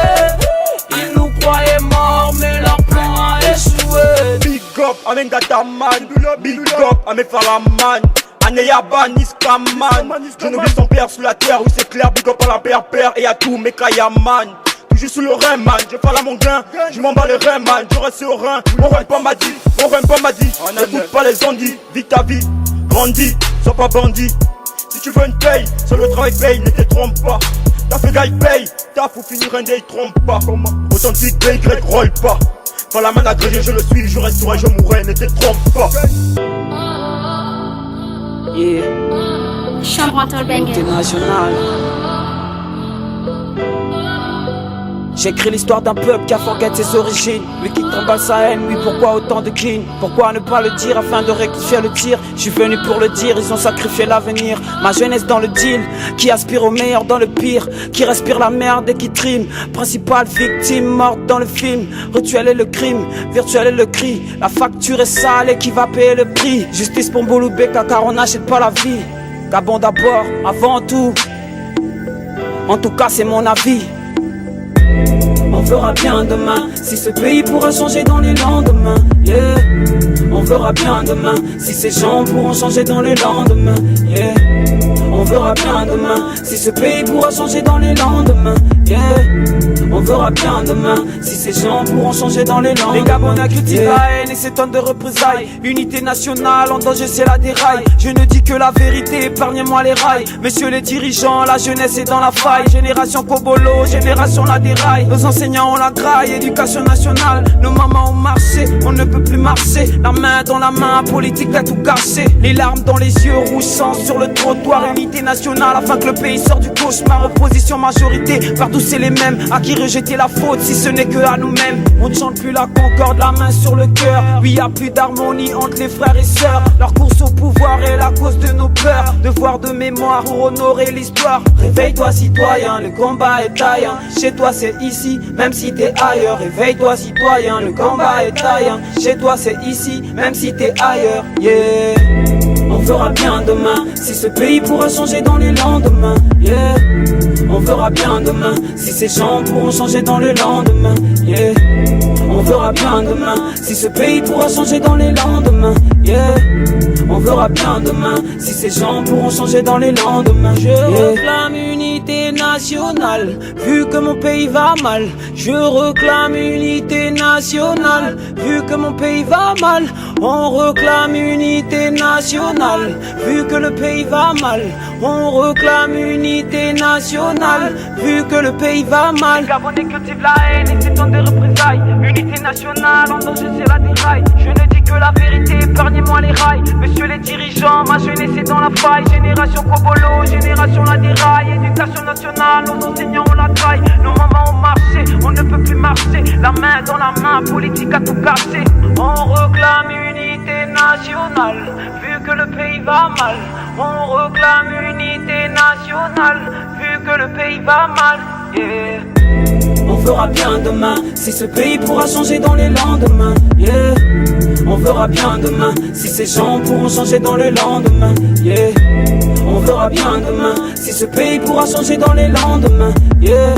Ils nous croyaient morts mais leur plan a échoué. Big up à mes gataman, big up à mes Falaman. Aneyaban, Niskaman. Je n'oublie son père sous la terre, oui c'est clair. Big up à la père et à tous mes Kayaman. Toujours sous le rein man, je fais là mon gain. Je m'en bats les reins man, je reste au rein. Mon rein pas m'a dit, écoute pas les ondits. Vis ta vie, grandis, sois pas bandit. Si tu veux une paye, seul le travail paye, ne te trompe pas. T'as fait gars paye, t'as faut finir un day, trompe pas. Authentique, BY, roll pas. Falaman agrégé, je le suis, je resterai, je mourrai, ne te trompe pas. Chambre entre banger. International. J'écris l'histoire d'un peuple qui a forget ses origines. Lui qui trimballe sa haine, oui pourquoi autant de kin? Pourquoi ne pas le dire afin de rectifier le tir? Je suis venu pour le dire, ils ont sacrifié l'avenir. Ma jeunesse dans le deal, qui aspire au meilleur dans le pire, qui respire la merde et qui trime. Principale victime morte dans le film. Rituel est le crime, virtuel est le cri. La facture est sale et qui va payer le prix? Justice pour Mboulou Beka car on n'achète pas la vie. Gabon d'abord, avant tout. En tout cas c'est mon avis. On verra bien demain si ce pays pourra changer dans les lendemains. Yeah. On verra bien demain si ces gens pourront changer dans les lendemains. Yeah. On verra bien demain si ce pays pourra changer dans les lendemains. Yeah. On verra bien demain si ces gens pourront changer dans les lendemains. Les Gabonais cultivent la haine et s'étonnent de représailles. Unité nationale en danger c'est la déraille. Je ne dis que la vérité, épargnez-moi les rails. Messieurs les dirigeants, la jeunesse est dans la faille. Génération Kobolo, génération la déraille. Nos enseignants ont la graille, éducation nationale. Nos mamans ont marché, on ne peut plus marcher. La main dans la main, politique a tout caché. Les larmes dans les yeux, rouge sang sur le trottoir. Unité nationale afin que le pays sorte du cauchemar. Opposition majorité, partout c'est les mêmes. À qui rejeter la faute si ce n'est que à nous-mêmes? On ne chante plus la concorde, la main sur le cœur. Oui, y a plus d'harmonie entre les frères et sœurs. Leur course au pouvoir est la cause de nos peurs. Devoir de mémoire pour honorer l'histoire. Réveille-toi citoyen, le combat est taillant. Chez toi c'est ici, même si t'es ailleurs. Réveille-toi citoyen, le combat est taillant. Chez toi c'est ici, même si t'es ailleurs. Yeah. On verra bien demain si ce pays pourra changer dans les lendemains. Yeah. On verra bien demain si ces gens pourront changer dans les lendemains. Yeah. On verra bien demain si ce pays pourra changer dans les lendemains. Yeah. On verra bien demain si ces gens pourront changer dans les lendemains. Je réclame unité nationale, vu que mon pays va mal. Je réclame unité nationale, vu que mon pays va mal. On réclame unité nationale, vu que le pays va mal. On réclame unité nationale, vu que le pays va mal. Les Gabonais cultivent la haine et s'étonnent des représailles. Unité nationale, en danger c'est la déraille. Je ne dis que la vérité, épargnez-moi les rails. Messieurs les dirigeants, ma jeunesse est dans la faille. Génération Kobolo, génération la déraille. Éducation nationale, nos enseignants ont la taille. Nos mamans ont marché, on ne peut plus marcher. La main dans la main, politique a tout caché. On réclame unité nationale, vu que le pays va mal. On réclame unité nationale, vu que le pays va mal. Yeah. On verra bien demain si ce pays pourra changer dans les lendemains. Yeah. On verra bien demain si ces gens pourront changer dans les lendemains. Yeah. On verra bien demain si ce pays pourra changer dans les lendemains. Yeah.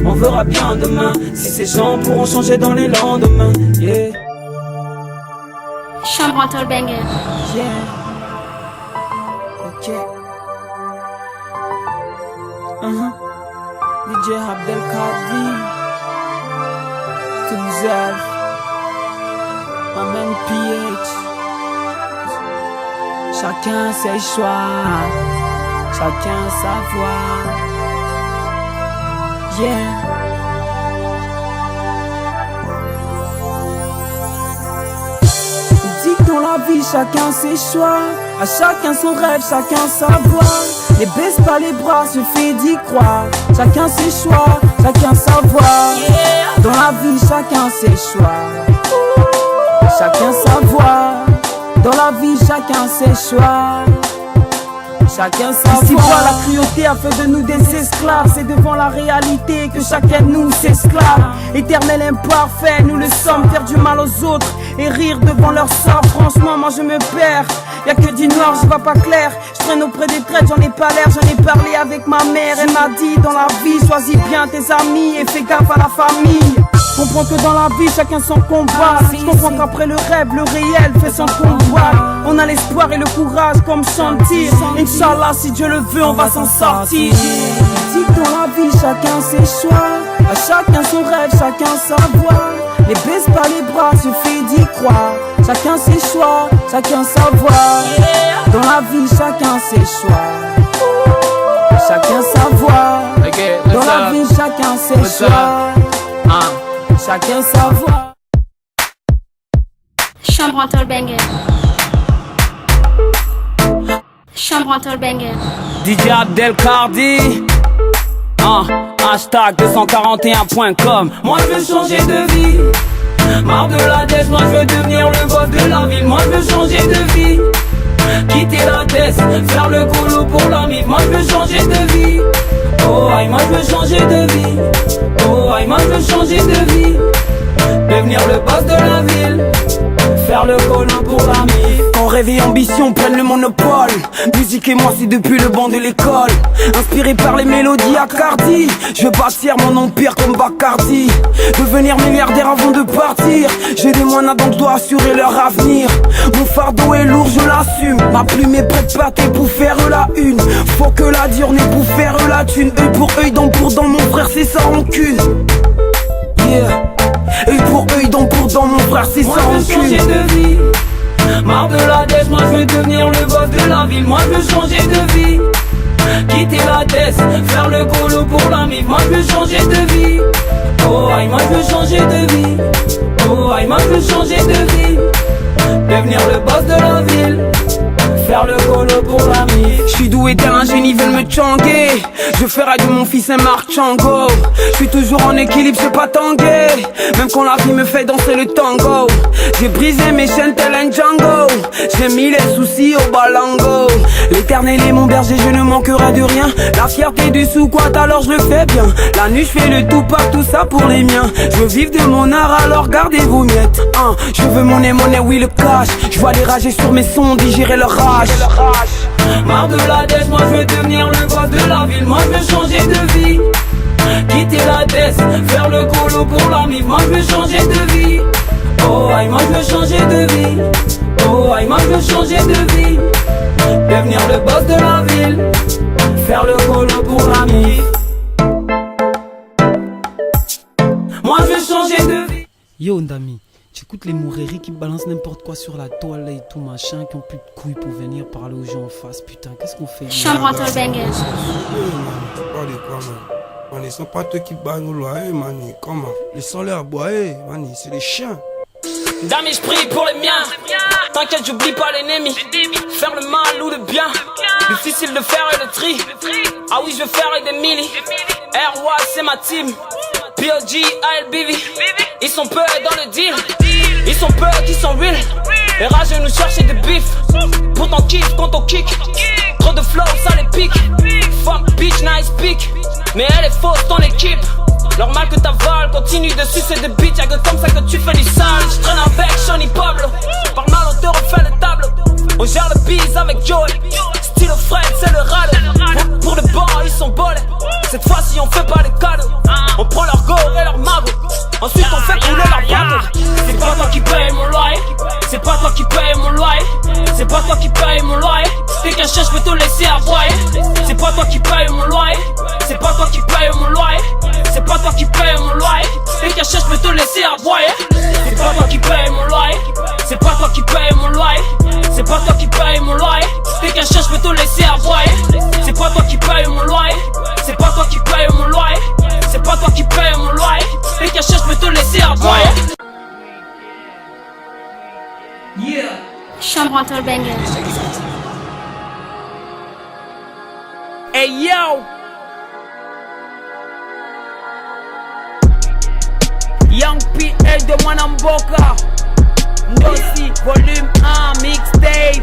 On verra bien demain si ces gens pourront changer dans les lendemains. Yeah. Chambre Mental Banger. Yeah. Ok. DJ Abdel Kadi, Touzef, Amen PH. Chacun ses choix, chacun sa voix. Yeah. Dit que dans la vie, chacun ses choix. À chacun son rêve, chacun sa voix. Ne baisse pas les bras, suffit d'y croire. Chacun ses choix, chacun sa voix. Dans la vie, chacun ses choix. Chacun sa voix. Dans la vie, chacun ses choix. Chacun sa voix. Ici voit la cruauté a fait de nous des esclaves. C'est devant la réalité que chacun de nous s'esclave. Éternel imparfait, nous le sommes. Faire du mal aux autres et rire devant leur sort. Franchement, moi je me perds. Y'a que du noir, je vois pas clair. Je traîne auprès des traites, j'en ai pas l'air. J'en ai parlé avec ma mère. Elle m'a dit dans la vie, choisis bien tes amis et fais gaffe à la famille. Comprends que dans la vie, chacun son combat. Je comprends qu'après le rêve, le réel fait son combat. On a l'espoir et le courage comme chanter. Inch'Allah, si Dieu le veut, on va s'en sortir. Dis que dans la vie, chacun ses choix. À chacun son rêve, chacun sa voix. Ne baisse pas les bras, suffit d'y croire. Chacun ses choix, chacun sa voix. Dans la vie, chacun ses choix. Chacun sa voix. Dans la vie, chacun ses choix. Chacun sa voix. Chambre Mental Banger. Chambre Mental Banger. DJ Abdel Kadi. Hashtag 241.com. Moi je veux changer de vie. Marre de la dèche, moi je veux devenir le boss de la ville. Moi je veux changer de vie. Quitter la tête, faire le colo pour la mif. Moi je veux changer de vie. Oh aïe, moi je veux changer de vie. Oh aïe, moi je veux changer de vie. Devenir le boss de la ville. Faire le colo pour la mif. Quand rêve et ambition prennent le monopole, musique et moi c'est depuis le banc de l'école. Inspiré par les mélodies Accardi, je veux bâtir mon empire comme Bacardi. Devenir milliardaire avant de partir. J'ai des moyens donc je dois assurer leur avenir. Mon fardeau est lourd, je l'assume. Ma plume est prête pâtée pour faire la une. Faut que la diurne est pour faire la thune. Œil pour œil, dent pour dent, mon frère c'est sans rancune. Yeah. Œil pour œil, dent pour dent, mon frère c'est sans rancune. Moi je veux changer de vie. Marre de la dèche, moi je veux devenir le boss de la ville. Moi je veux changer de vie. Quitter la tête, faire le colo pour la mif. Moi je veux changer de vie. Oh aïe, moi je veux changer de vie. Oh aïe, moi je veux changer de vie. Devenir le boss de la ville. Faire le colo pour la mif. Je suis doué tel un génie, veulent me changuer. Je ferai de mon fils un Marchango. Je suis toujours en équilibre, je sais pas tanguer. Même quand la vie me fait danser le tango. J'ai brisé mes chaînes tel un Django. J'ai mis les soucis au balango. L'éternel est mon berger, je ne manquerai de rien. La fierté du sous-quat, alors je le fais bien. La nuit je fais le tout par tout ça pour les miens. Je veux vivre de mon art, alors gardez vos miettes. Je veux monnaie, oui le cash. Je vois les rager sur mes sons, digérer leur rage. Marre de la dèche, moi je veux devenir le boss de la ville. Moi je veux changer de vie. Quitter la tête, faire le colo pour la mif. Moi je veux changer de vie. Oh aïe, moi je veux changer de vie. Oh aïe, moi je veux changer de vie. Devenir le boss de la ville. Faire le colo pour la mif. Moi je veux changer de vie. Yo Ndami, tu écoutes les moureries qui balancent n'importe quoi sur la toile et tout machin, qui ont plus de couilles pour venir parler aux gens en face. Putain, qu'est-ce qu'on fait? Chambre entre bangers. Man, ils sont pas ceux qui baillent nos loyers, man. Comment? Laissons-les aboyer, man. C'est les chiens. Dame, je prie pour les miens. T'inquiète, j'oublie pas l'ennemi. Faire le mal ou le bien. Difficile de faire et le tri. Ah oui, je veux faire avec des millis. RY, c'est ma team. POG, ALBV. Ils sont peu dans le deal. Ils sont peu qui sont real. Les rageux nous cherchent des bifs. Pourtant kiff quand on kick. Trop de flow, ça les pique. Fuck bitch, nice pick. Mais elle est fausse ton équipe. Normal que t'avales, continue de sucer des bitches. Y'a que comme ça que tu fais du sale. Je traîne avec Johnny Pablo. Par mal on te refait le tableau. On gère le bise avec Joey. Style Fred, c'est le radeau. Pour le banc, ils sont bolés. Cette fois-ci on fait pas les cadeaux. On prend leur go et leur magot. Ensuite on fait couler leur bateau. C'est pas toi qui paye mon loyer. C'est pas toi qui paye mon loyer. C'est pas toi qui paye mon loyer. T'es qu'un chien, je peux te laisser aboyer. C'est pas toi qui paye mon loyer. C'est pas toi qui paye mon loyer. C'est pas toi qui paye mon loyer. T'es qu'un chien, je peux te laisser aboyer. C'est pas toi qui paye mon loyer. C'est pas toi qui paye mon loyer. C'est pas toi qui paye mon loyer. T'es qu'un chien, je peux te laisser aboyer. C'est pas toi qui paye mon loyer. C'est pas toi qui paye mon loyer. C'est pas toi qui paye mon loyer. T'es qu'un chien, je peux te laisser aboyer. Yeah. Chambre entre bangers. Hey yo. Young PL de Mwanamboka. Nossi, volume 1, mixtape.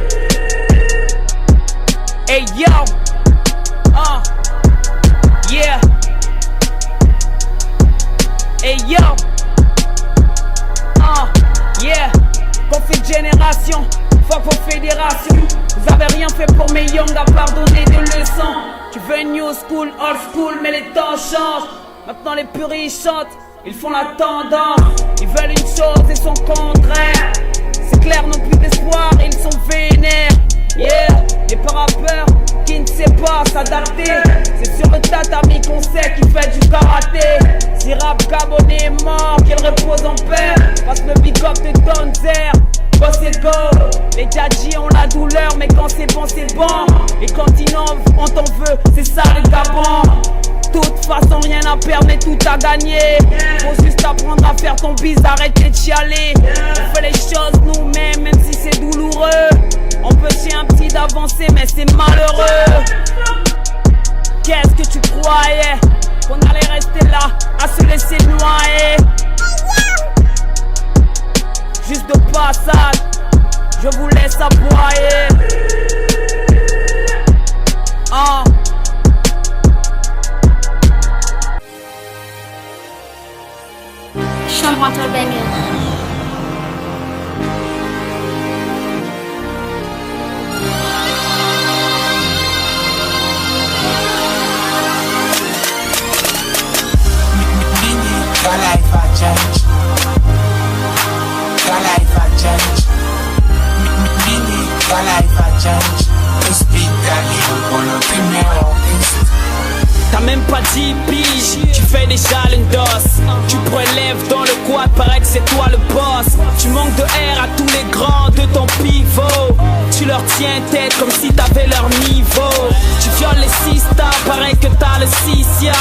Hey yo. Yeah. Hey yo. Yeah. Conflit de génération. Fuck vos fédérations. Vous avez rien fait pour mes young à part donner des leçons. Tu veux une new school, old school, mais les temps changent. Maintenant les puristes chantent. Ils font la tendance, ils veulent une chose et son contraire. C'est clair, n'ont plus d'espoir, ils sont vénères. Yeah, les rappeurs qui ne savent pas s'adapter. C'est sur le tatami qu'on sait qu'il fait du karaté. Si rap Gabonais est mort, qu'il repose en paix. Passe le big up de Donzer, boss et go. Les djadji ont la douleur, mais quand c'est bon, c'est bon. Et quand ils innovent, on t'en veut, c'est ça le Gabon. Toute façon rien à perdre mais tout à gagner. Faut juste apprendre à faire ton bise, arrêter de chialer. On fait les choses nous-mêmes même si c'est douloureux. On peut chier un petit d'avancer mais c'est malheureux. Qu'est-ce que tu croyais? qu'on allait rester là, à se laisser noyer. Juste de passage, je vous laisse aboyer. Ah. Chambre entre bangers. Your life a change. Your life a change. Your life a change. To speak that you wanna be me. T'as même pas 10 piges, tu fais déjà l'endosse. Tu prélèves dans le quad, paraît que c'est toi le boss. Tu manques de air à tous les grands de ton pivot. Tu leur tiens tête comme si t'avais leur niveau. Tu violes les 6 stars, paraît que t'as le 6 ya.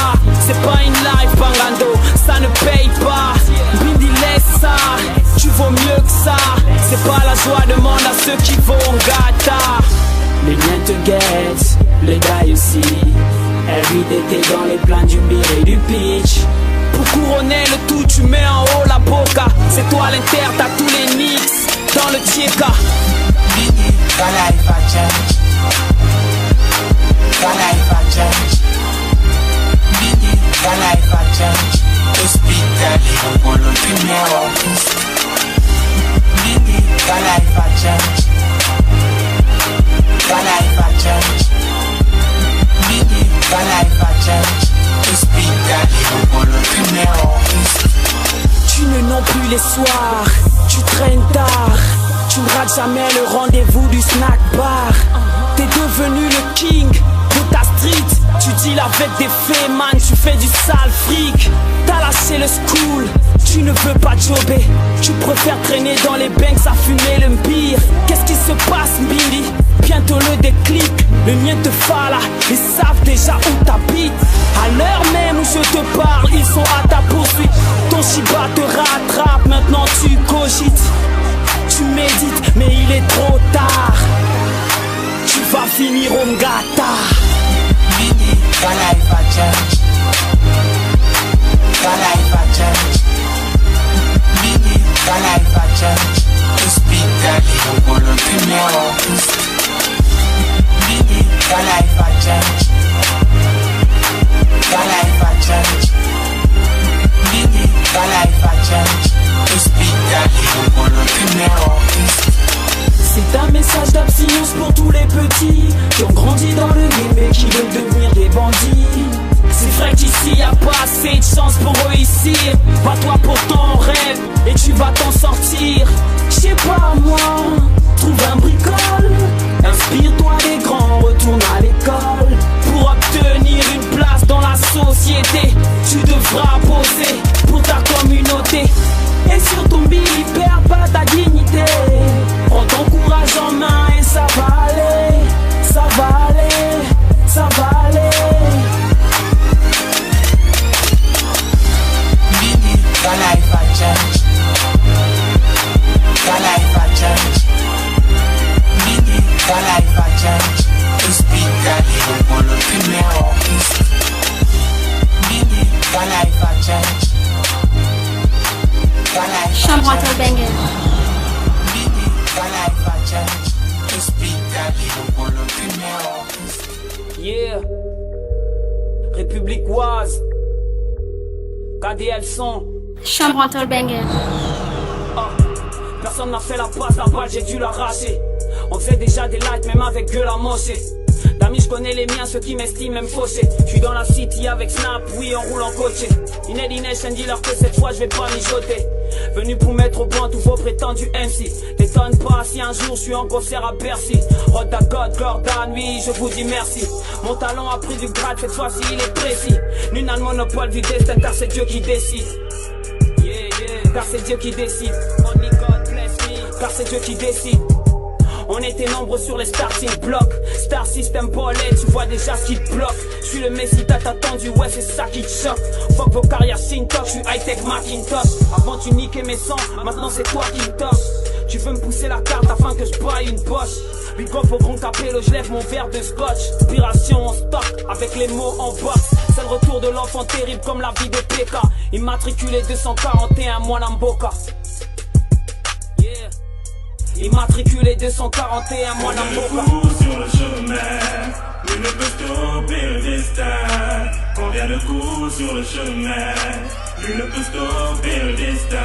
C'est pas une life bangando, ça ne paye pas. Bindi laisse ça, tu vaux mieux que ça. C'est pas la joie, demande à ceux qui vont gâta. Les liens te guettent, les gars aussi. Everyday t'es dans les plans du beer et du pitch. Pour couronner le tout tu mets en haut la boca. C'est toi l'inter, t'as tous les nicks dans le tcheka. Your life a change. Your life a change. Your life a change. To speak that you wanna be me. Your life a change. Your life a change. Your life a change. To speak that you wanna be me. Tu ne nommes plus les soirs, tu traînes tard. Tu ne rates jamais le rendez-vous du snack bar. T'es devenu le king de ta street. Tu deals avec des faits man, tu fais du sale fric. T'as lâché le school, tu ne veux pas jobber. Tu préfères traîner dans les banks à fumer le pire. Qu'est-ce qui se passe Billy? Bientôt le déclic, le mien te fala. Ils savent déjà où t'habites. À l'heure même où je te parle, ils sont à ta poursuite. Ton Shiba te rattrape, maintenant tu cogites. Tu médites, mais il est trop tard. Tu vas finir au Ngata. Your life a change. Your life a change. Your life a change. To speak that you wanna be me. Your life a change. Your life a change. Your life a change. To speak that you wanna be me. C'est un message d'abstinence pour tous les petits qui ont grandi dans le game et qui veulent devenir des bandits. C'est vrai qu'ici y'a pas assez de chance pour réussir. Bats-toi pour ton rêve et tu vas t'en sortir. J'sais pas moi, trouve un bricole. Inspire-toi des grands, retourne à l'école. Pour obtenir une place dans la société, tu devras poser pour ta communauté. Et sur ton billet, perds pas ta dignité. Prends ton courage en main et ça va aller. Ça va aller, ça va aller. Your life a change. Your life a change. Your life a change. To speak that you wanna be me. Your life a change. Your life a Chambre entre bangers. Your life a change. To speak that you wanna be me. Yeah. République Oise. KDL son. Chambre entre bangers. Personne n'a fait la passe, la balle j'ai dû l'arracher. On fait déjà des lights même avec gueule à mocher. D'amis je connais les miens, ceux qui m'estiment même fauché. J'suis dans la city avec Snap, oui on roule en coaché. Inédit Nation dis-leur que cette fois je vais pas mijoter. Venu pour mettre au banc tous vos prétendus MC. T'étonne pas si un jour je suis en concert à Bercy. Roda God, Gordon, oui je vous dis merci. Mon talent a pris du grade, cette fois-ci il est précis. Nul n'a le monopole du destin car c'est Dieu qui décide. Car c'est Dieu qui décide. Only God bless me. Car c'est Dieu qui décide. On était nombreux sur les starting blocks. Star System Bullet, tu vois déjà ce qui te bloque. Je suis le Messi, t'as attendu, ouais c'est ça qui te choque. Fuck vos carrières Shintok, je suis high-tech Macintosh. Avant tu niquais mes sons, maintenant c'est toi qui me torche. Tu veux me pousser la carte afin que je baille une poche. Big up au grand capello, je lève mon verre de scotch. Inspiration en stock, avec les mots en box. C'est le retour de l'enfant terrible comme la vie de PK. Immatriculé 241 Mwanamboka. Immatriculé 241 Mwanamboka. Sur le chemin, nul ne peut stopper le destin. Combien de coups sur le chemin, nul ne peut stopper le destin.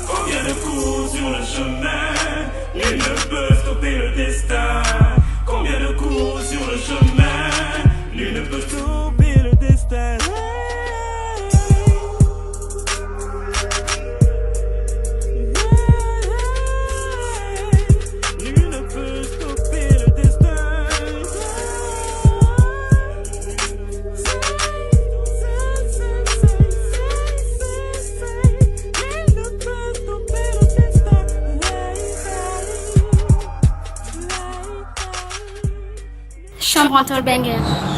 Combien de coups sur le chemin, nul ne peut stopper le destin. Combien de coups sur le chemin, nul ne peut stopper le destin. Chambre Banger.